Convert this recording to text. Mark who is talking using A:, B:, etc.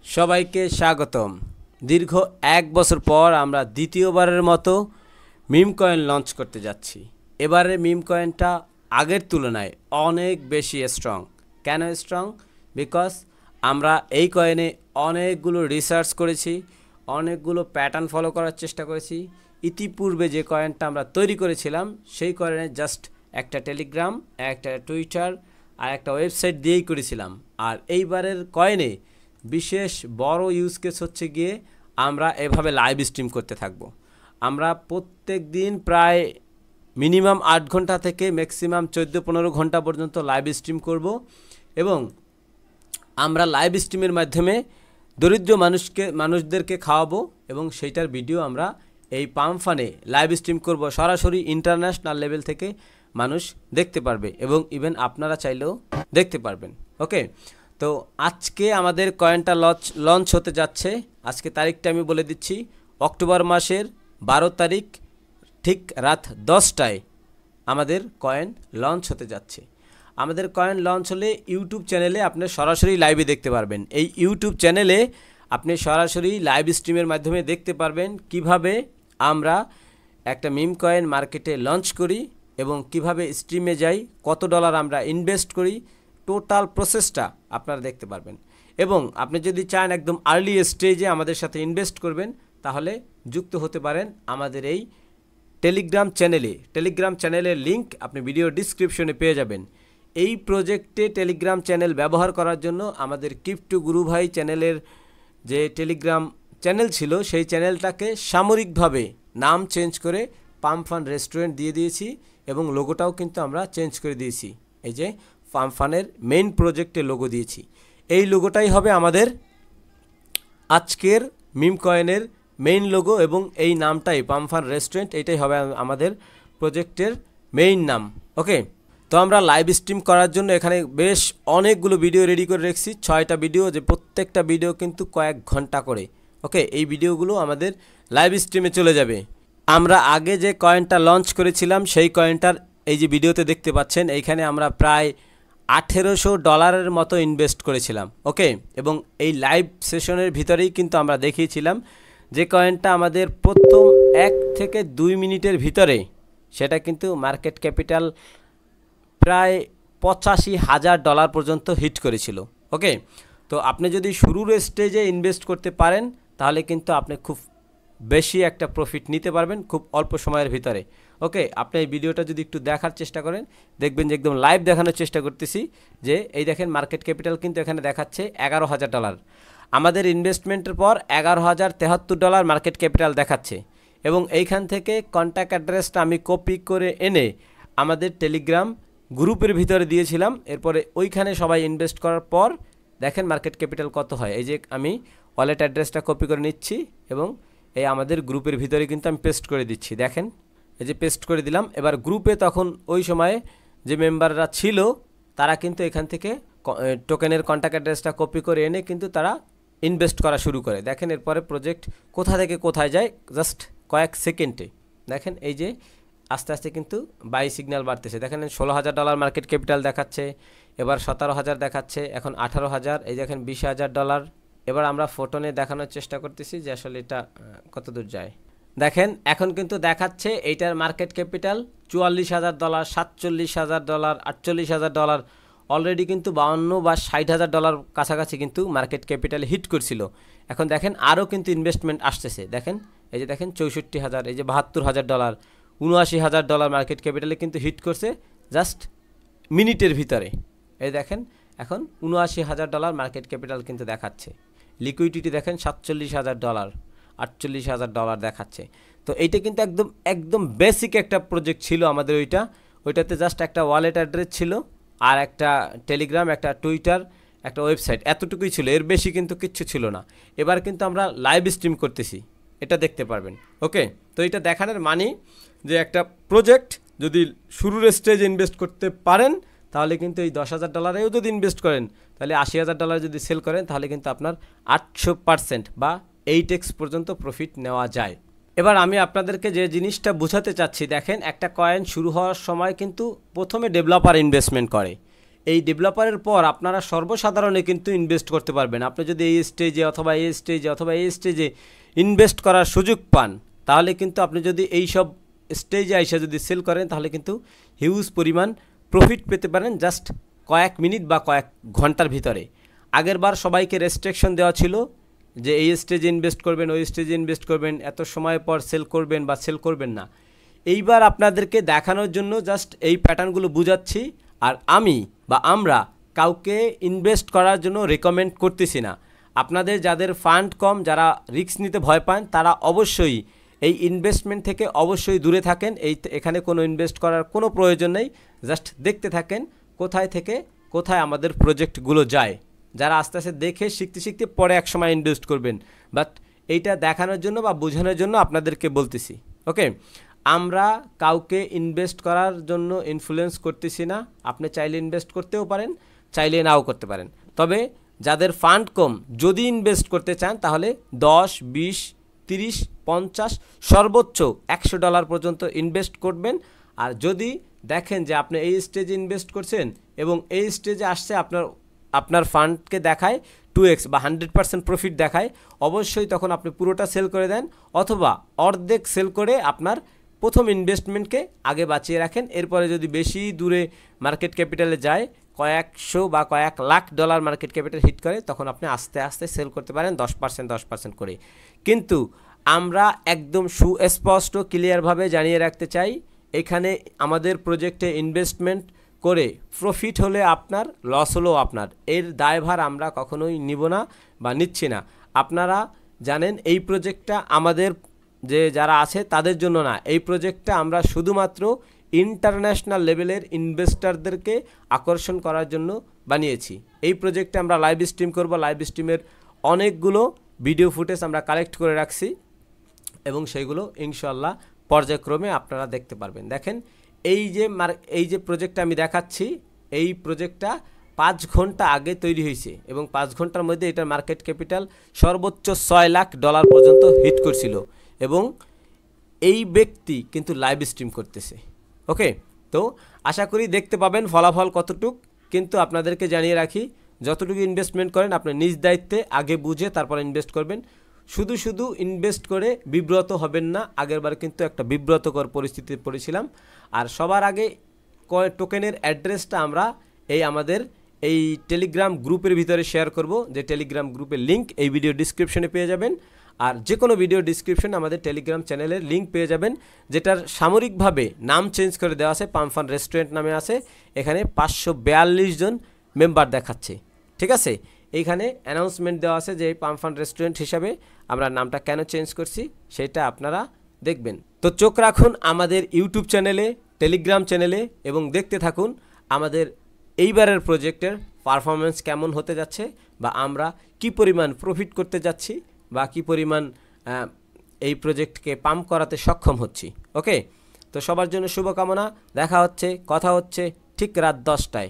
A: সবাইকে স্বাগতম। দীর্ঘ এক বছর পর আমরা দ্বিতীয়বারের মতো মিম কয়েন লঞ্চ করতে যাচ্ছি। এবারে মিম কয়েনটা আগের তুলনায় অনেক বেশি স্ট্রং। কেন স্ট্রং? বিকজ আমরা এই কয়েনে অনেকগুলো রিসার্চ করেছি, অনেকগুলো প্যাটার্ন ফলো করার চেষ্টা করেছি। ইতিপূর্বে যে কয়েনটা আমরা তৈরি করেছিলাম সেই কয়েনে জাস্ট একটা টেলিগ্রাম, একটা টুইটার আর একটা ওয়েবসাইট দিয়েই করেছিলাম। আর এইবারের কয়েনে বিশেষ বড় ইউজ কেস হচ্ছে গিয়ে আমরা এভাবে লাইভ স্ট্রিম করতে থাকব। আমরা প্রত্যেক দিন প্রায় মিনিমাম 8 ঘন্টা থেকে ম্যাক্সিমাম 14-15 ঘন্টা পর্যন্ত লাইভ স্ট্রিম করব এবং আমরা লাইভ স্ট্রিমের মাধ্যমে দরিদ্র মানুষদেরকে খাওয়াবো এবং সেইটার ভিডিও আমরা এই পাম্প ফানে লাইভ স্ট্রিম করব। সরাসরি ইন্টারন্যাশনাল লেভেল থেকে মানুষ দেখতে পারবে এবং ইভেন আপনারা চাইলেও দেখতে পারবেন। ওকে, তো আজকে আমাদের কয়েনটা লঞ্চ হতে যাচ্ছে। আজকে তারিখটা আমি বলে দিচ্ছি, অক্টোবর মাসের 12 তারিখ ঠিক রাত 10টায় আমাদের কয়েন লঞ্চ হতে যাচ্ছে। আমাদের কয়েন লঞ্চ হলে ইউটিউব চ্যানেলে আপনি সরাসরি লাইভে দেখতে পারবেন। এই ইউটিউব চ্যানেলে আপনি সরাসরি লাইভ স্ট্রিমের মাধ্যমে দেখতে পারবেন কিভাবে আমরা একটা মিম কয়েন মার্কেটে লঞ্চ করি এবং কিভাবে স্ট্রিমে যাই, কত ডলার আমরা ইনভেস্ট করি, টোটাল প্রসেসটা আপনারা দেখতে পারবেন। এবং আপনি যদি চান একদম আর্লি স্টেজে আমাদের সাথে ইনভেস্ট করবেন তাহলে যুক্ত হতে পারেন আমাদের এই টেলিগ্রাম চ্যানেলের লিংক আপনি ভিডিও ডিসক্রিপশনে পেয়ে যাবেন। এই প্রজেক্টে টেলিগ্রাম চ্যানেল ব্যবহার করার জন্য আমাদের ক্রিপ্টো গুরু ভাই চ্যানেলের যে টেলিগ্রাম চ্যানেল ছিল সেই চ্যানেলটাকে সাময়িকভাবে নাম চেঞ্জ করে পাম্প ফান রেস্টুরেন্ট দিয়ে দিয়েছি এবং লোগোটাও কিন্তু আমরা চেঞ্জ করে দিয়েছি। এই যে পাম্প ফানের মেইন প্রজেক্টে লোগো দিয়েছি, এই লোগোটাই হবে আমাদের আজকের মিম কয়েনের মেইন লোগো এবং এই নামটাই পাম্প ফান রেস্টুরেন্ট, এটাই হবে আমাদের প্রজেক্টের মেইন নাম। ওকে, তো আমরা লাইভ স্ট্রিম করার জন্য এখানে বেশ অনেকগুলো ভিডিও রেডি করে রেখেছি, 6টা ভিডিও, যে প্রত্যেকটা ভিডিও কিন্তু কয়েক ঘন্টা করে। ওকে, এই ভিডিওগুলো আমাদের লাইভ স্ট্রিমে চলে যাবে। আমরা আগে যে কয়েনটা লঞ্চ করেছিলাম সেই কয়েনটার এই যে ভিডিওতে দেখতে পাচ্ছেন, এইখানে আমরা প্রায় $1800 মতো ইনভেস্ট করেছিলাম। ওকে, এবং এই লাইভ সেশনের ভিতরেই কিন্তু আমরা দেখিয়েছিলাম যে কয়েনটা আমাদের প্রথম 1 থেকে 2 মিনিটের ভিতরে সেটা কিন্তু মার্কেট ক্যাপিটাল প্রায় $85,000 পর্যন্ত হিট করেছিল। ওকে, তো আপনি যদি শুরুর স্টেজে ইনভেস্ট করতে পারেন তাহলে কিন্তু আপনি খুব বেশি একটা প্রফিট নিতে পারবেন খুব অল্প সময়ের ভিতরে। ওকে, আপনি এই ভিডিওটা যদি একটু দেখার চেষ্টা করেন দেখবেন যে একদম লাইভ দেখানোর চেষ্টা করতেছি। যে এই দেখেন মার্কেট ক্যাপিটাল কিন্তু এখানে দেখাচ্ছে $11,000। আমাদের ইনভেস্টমেন্টের পর $11,073 মার্কেট ক্যাপিটাল দেখাচ্ছে এবং এইখান থেকে কন্ট্যাক্ট অ্যাড্রেসটা আমি কপি করে এনে আমাদের টেলিগ্রাম গ্রুপের ভিতরে দিয়েছিলাম। এরপরে ওইখানে সবাই ইনভেস্ট করার পর দেখেন মার্কেট ক্যাপিটাল কত হয়। এই যে আমি ওয়ালেট অ্যাড্রেসটা কপি করে নিচ্ছি এবং এই আমাদের গ্রুপের ভিতরে কিন্তু আমি পেস্ট করে দিচ্ছি। দেখেন এই যে পেস্ট করে দিলাম। এবার গ্রুপে তখন ওই সময়ে যে মেম্বাররা ছিল তারা কিন্তু এখান থেকে টোকেনের কন্ট্যাক্ট অ্যাড্রেসটা কপি করে এনে কিন্তু তারা ইনভেস্ট করা শুরু করে। দেখেন এরপরে প্রজেক্ট কোথা থেকে কোথায় যায় জাস্ট কয়েক সেকেন্ডে। দেখেন এই যে আস্তে আস্তে কিন্তু বাই সিগন্যাল বাড়তেছে। দেখেন $16,000 মার্কেট ক্যাপিটাল দেখাচ্ছে, এবার 17,000 দেখাচ্ছে, এখন 18,000, এই দেখেন $20,000। এবার আমরা ফোটনে দেখানোর চেষ্টা করতেছি যে আসলে এটা কত দূর যায়। দেখেন এখন কিন্তু দেখাচ্ছে এইটার মার্কেট ক্যাপিটাল $44,000, $47,000, $48,000, অলরেডি কিন্তু $52,000 বা $60,000 কাছাকাছি কিন্তু মার্কেট ক্যাপিটালে হিট করছিল। এখন দেখেন আরও কিন্তু ইনভেস্টমেন্ট আসতেছে। দেখেন এই যে দেখেন 64,000, এই যে $72,000, $79,000 মার্কেট ক্যাপিটালে কিন্তু হিট করছে জাস্ট মিনিটের ভিতরে। এই দেখেন এখন $79,000 মার্কেট ক্যাপিটাল কিন্তু দেখাচ্ছে। লিকুইডিটি দেখেন $47,000, $48,000 দেখাচ্ছে। তো এইটা কিন্তু একদম বেসিক একটা প্রজেক্ট ছিল আমাদের। ওইটাতে জাস্ট একটা ওয়ালেট অ্যাড্রেস ছিল আর একটা টেলিগ্রাম, একটা টুইটার, একটা ওয়েবসাইট, এতটুকুই ছিল, এর বেশি কিন্তু কিচ্ছু ছিল না। এবার কিন্তু আমরা লাইভ স্ট্রিম করতেছি, এটা দেখতে পারবেন। ওকে, তো এটা দেখানোর মানে যে একটা প্রজেক্ট যদি শুরুর স্টেজে ইনভেস্ট করতে পারেন তাহলে কিন্তু এই $10,000-এও যদি ইনভেস্ট করেন তাহলে $80,000 যদি সেল করেন তাহলে কিন্তু আপনার 800% বা 8x পর্যন্ত প্রফিট নেওয়া যায়। এবার আমি আপনাদেরকে যে জিনিসটা বোঝাতে চাচ্ছি, দেখেন একটা কয়েন শুরু হওয়ার সময় কিন্তু প্রথমে ডেভেলপার ইনভেস্টমেন্ট করে এই ডেভেলপারের পর আপনারা সর্বসাধারণে কিন্তু ইনভেস্ট করতে পারবেন। আপনি যদি এই স্টেজে অথবা এই স্টেজে ইনভেস্ট করার সুযোগ পান, তাহলে কিন্তু আপনি যদি এই সব স্টেজে আইসা যদি সেল করেন, তাহলে কিন্তু হিউজ পরিমাণ প্রফিট পেতে পারেন জাস্ট কয়েক মিনিট বা কয়েক ঘন্টার ভিতরে। আগেরবার সবাইকে রেস্ট্রিকশন দেওয়া ছিল যে এই স্টেজে ইনভেস্ট করবেন, ওই স্টেজে ইনভেস্ট করবেন, এত সময় পর সেল করবেন বা সেল করবেন না। এইবার আপনাদেরকে দেখানোর জন্য জাস্ট এই প্যাটার্নগুলো বুঝাচ্ছি। আর আমি বা আমরা কাউকে ইনভেস্ট করার জন্য রেকমেন্ড করতেছি না। আপনাদের যাদের ফান্ড কম, যারা রিস্ক নিতে ভয় পান, তারা অবশ্যই এই ইনভেস্টমেন্ট থেকে অবশ্যই দূরে থাকেন। এখানে কোনো ইনভেস্ট করার কোনো প্রয়োজন নেই। জাস্ট দেখতে থাকেন কোথায় থেকে কোথায় আমাদের প্রজেক্টগুলো যায়। যারা আস্তে আস্তে দেখে শিখতে শিখতে পরে এক সময় ইনভেস্ট করবেন, বাট এইটা দেখানোর জন্য বা বোঝানোর জন্য আপনাদেরকে বলতেছি। ওকে, আমরা কাউকে ইনভেস্ট করার জন্য ইনফ্লুয়েন্স করতেছি না। আপনি চাইলে ইনভেস্ট করতেও পারেন, চাইলে নাও করতে পারেন। তবে যাদের ফান্ড কম, যদি ইনভেস্ট করতে চান তাহলে 10, 20, 30, 50 সর্বোচ্চ $100 পর্যন্ত ইনভেস্ট করবেন। আর যদি দেখেন যে আপনি এই স্টেজে ইনভেস্ট করছেন এবং এই স্টেজে আসছে আপনার ফান্ডকে দেখায় 2x বা 100% প্রফিট দেখায়, অবশ্যই তখন আপনি পুরোটা সেল করে দেন, অথবা অর্ধেক সেল করে আপনার প্রথম ইনভেস্টমেন্টকে আগে বাঁচিয়ে রাখেন। এরপরে যদি বেশি দূরে মার্কেট ক্যাপিটালে যায়, কয়েকশো বা কয়েক lakh dollar market capital hit করে, তখন আপনি আস্তে আস্তে সেল করতে পারেন 10% করে। কিন্তু আমরা একদম সুস্পষ্ট ক্লিয়ারভাবে জানিয়ে রাখতে চাই, এখানে আমাদের প্রজেক্টে ইনভেস্টমেন্ট করে প্রফিট হলে আপনার, লস হলেও আপনার, এর দায়ভার আমরা কখনোই নিব না বা নিচ্ছি না। আপনারা জানেন এই প্রজেক্টটা আমাদের যে যারা আছে তাদের জন্য না, এই প্রজেক্টটা আমরা শুধুমাত্র ইন্টারন্যাশনাল লেভেলের ইনভেস্টরদেরকে আকর্ষণ করার জন্য বানিয়েছি। এই প্রজেক্টে আমরা লাইভ স্ট্রিম করব, লাইভ স্ট্রিমের অনেকগুলো ভিডিও ফুটেজ আমরা কালেক্ট করে রাখছি এবং সেইগুলো ইনশাল্লাহ পর্যায়ক্রমে আপনারা দেখতে পারবেন। দেখেন এই যে প্রজেক্টটা আমি দেখাচ্ছি, এই প্রজেক্টটা 5 ঘন্টা আগে তৈরি হয়েছে এবং 5 ঘন্টার মধ্যে এটার মার্কেট ক্যাপিটাল সর্বোচ্চ $6 লাখ পর্যন্ত হিট করছিল এবং এই ব্যক্তি কিন্তু লাইভ স্ট্রিম করতেছে। ওকে, তো আশা করি দেখতে পাবেন ফলাফল কতটুক। কিন্তু আপনাদেরকে জানিয়ে রাখি, যতটুকু ইনভেস্টমেন্ট করেন আপনি নিজ দায়িত্বে আগে বুঝে তারপর ইনভেস্ট করবেন। শুধু ইনভেস্ট করে বিব্রত হবেন না। আগেরবার কিন্তু একটা বিব্রতকর পরিস্থিতিতে পড়েছিলাম। আর সবার আগে টোকেনের অ্যাড্রেসটা আমরা আমাদের এই টেলিগ্রাম গ্রুপের ভিতরে শেয়ার করব, যে টেলিগ্রাম গ্রুপের লিঙ্ক এই ভিডিও ডিসক্রিপশনে পেয়ে যাবেন। আর যে কোনো ভিডিও ডিসক্রিপশনে আমাদের টেলিগ্রাম চ্যানেলের লিঙ্ক পেয়ে যাবেন, যেটার সামরিকভাবে নাম চেঞ্জ করে দেওয়া আছে, পাম ফান রেস্টুরেন্ট নামে আছে। এখানে 542 জন মেম্বার দেখাচ্ছে। ঠিক আছে, এইখানে অ্যানাউন্সমেন্ট দেওয়া আছে যে এই পাম ফান রেস্টুরেন্ট হিসাবে আমরা নামটা কেন চেঞ্জ করছি সেটা আপনারা দেখবেন। তো চোখ রাখুন আমাদের ইউটিউব চ্যানেলে, টেলিগ্রাম চ্যানেলে এবং দেখতে থাকুন আমাদের এইবারের প্রজেক্টের পারফরমেন্স কেমন হতে যাচ্ছে, বা আমরা কি পরিমাণ প্রফিট করতে যাচ্ছি, বা কি পরিমাণ এই প্রজেক্টকে পাম্প করাতে সক্ষম হচ্ছি। ওকে, তো সবার জন্য শুভকামনা। দেখা হচ্ছে, কথা হচ্ছে ঠিক রাত 10টায়।